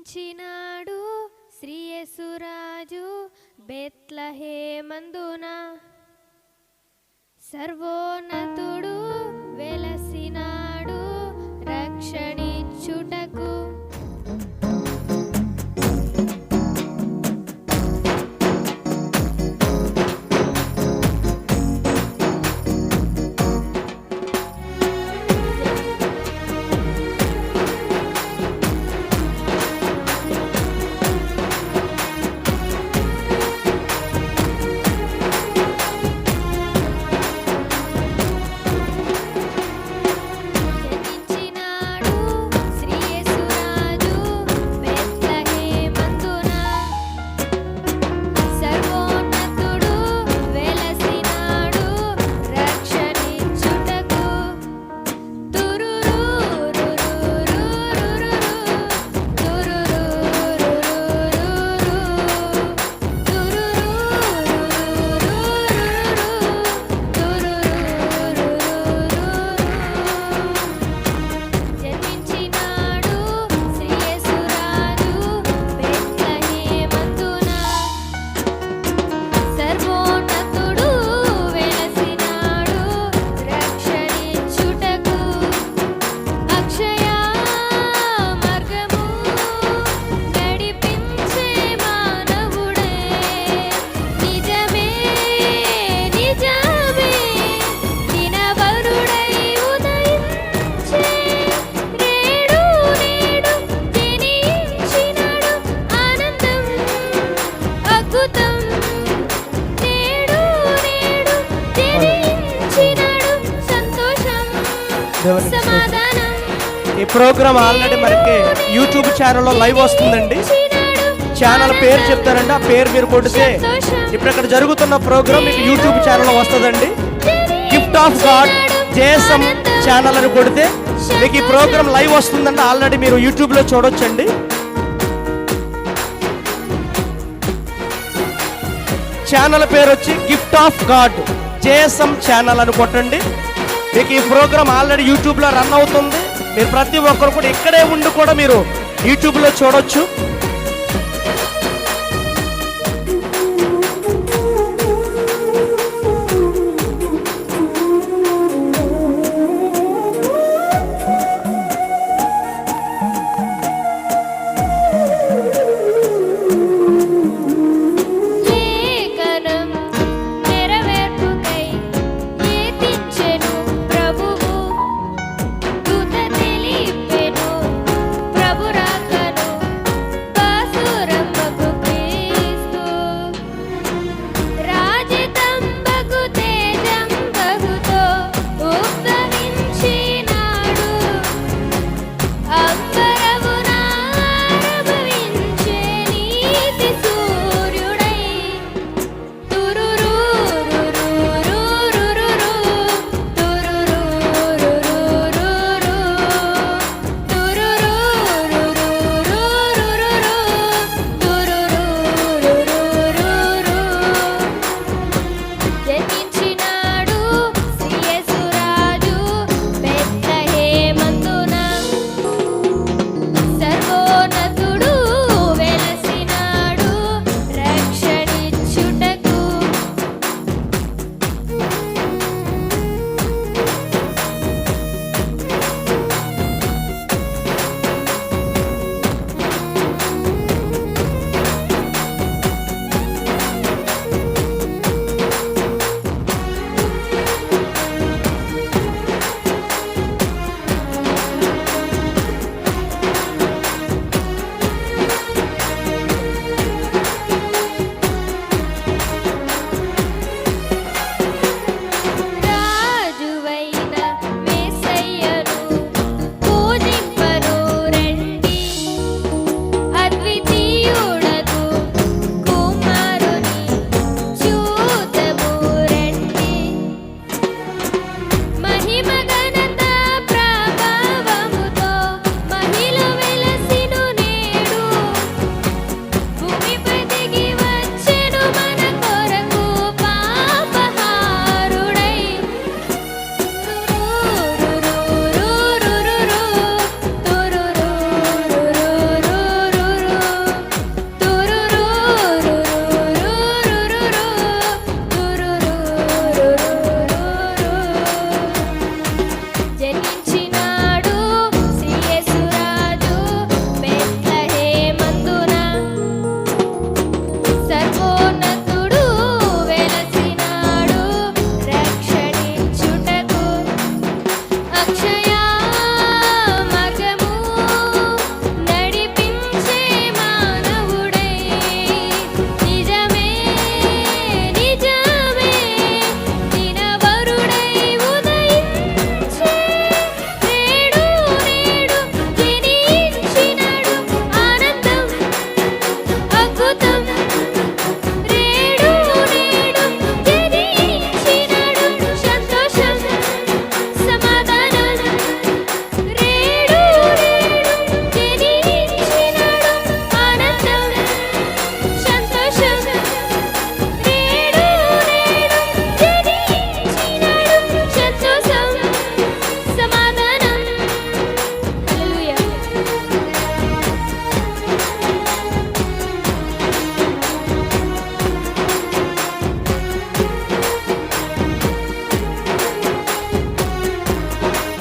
జన్మించినాడు శ్రీ యేసురాజు బెత్లెహేమందున సర్వోన్నతుడు వెలసినాడు రక్షణిచ్చుటకు. ఈ programme already మనకి యూట్యూబ్ ఛానల్లో లైవ్ వస్తుందండి. ఛానల్ పేరు చెప్తారండి, ఆ పేరు మీరు కొడితే ఇప్పుడు ఇక్కడ జరుగుతున్న ప్రోగ్రామ్ మీకు యూట్యూబ్ ఛానల్లో వస్తుందండి. Gift of God JSM channel అని కొడితే మీకు ఈ ప్రోగ్రామ్ లైవ్ వస్తుందండి. ఆల్రెడీ మీరు యూట్యూబ్లో చూడొచ్చండి. ఛానల్ పేరు వచ్చి gift of God JSM channel అని కొట్టండి. మీకు ఈ ప్రోగ్రామ్ ఆల్రెడీ యూట్యూబ్లో రన్ అవుతుంది. మీరు ప్రతి ఒక్కరు కూడా ఇక్కడే ఉండి కూడా మీరు యూట్యూబ్లో చూడొచ్చు.